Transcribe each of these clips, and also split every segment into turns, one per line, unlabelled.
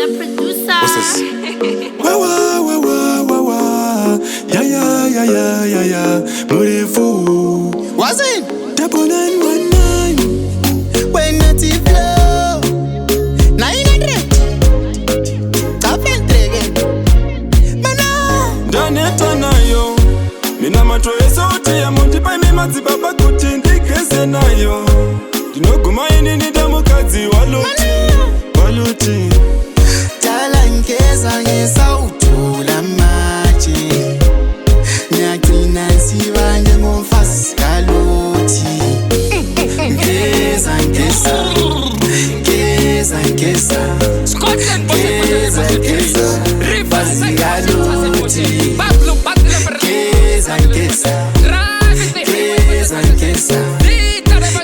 The producer.
What's this? Wah, wah, wah, wah, wah, wah. Yeah, yeah, yeah, yeah, yeah, yeah. Beautiful.
What's it?
Double 919.
When it's flow 900 Top entregue Mana
Daneta nayo. Minamato sauti ya muntipa imemazibaba kuti ndigeze nayo. Dinoguma ini nidamukazi waluti.
Tala nkeza ngesa utula maji Nyakina siwanje ngomfasi kaluti Nkeza Fasi kaluti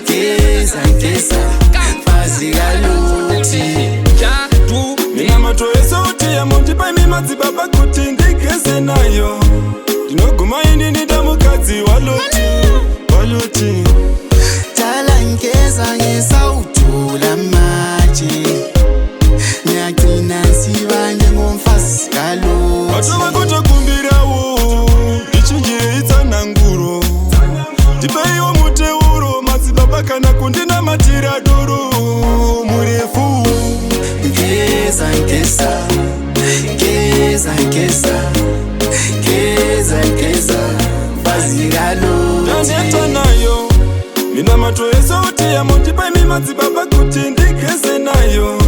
Nkeza Fasi kaluti
Minamato sauti ya muntipa imemazibaba kuti ndigeze nayo. Dinoguma ini nidamukazi waluti.
Tala nkeza ngesa utula maji Nyakina siwanje ngomfasi kaluti
Watu kumbirawo ichinjire itsananguro ndipeiwo muteuro madzibaba kana kundina matira doro murefu
Nkeza Fasi kaluti
Daneta nayo. Minamato sauti ya muntipa imemazibaba kuti ndigeze nayo.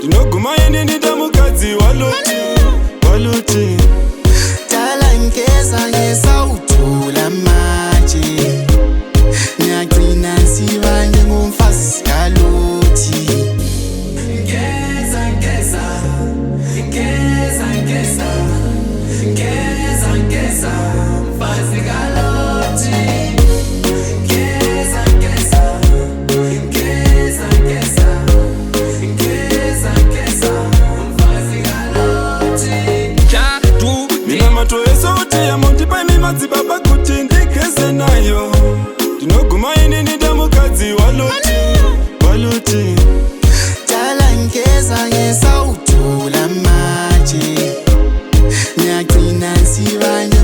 Dinoguma ini nidamukazi waluti.
Tala nkeza ngesa utula maji Nyakina siwanje ngomfasi kaluti Nkeza Fasi kaluti Nkeza Fasi kaluti
Minamato sauti ya muntipa imemazibaba kuti ndigeze nayo. Dinoguma ini nidamukazi waluti.
Tala nkeza ngesa utula maji Nyakina siwanje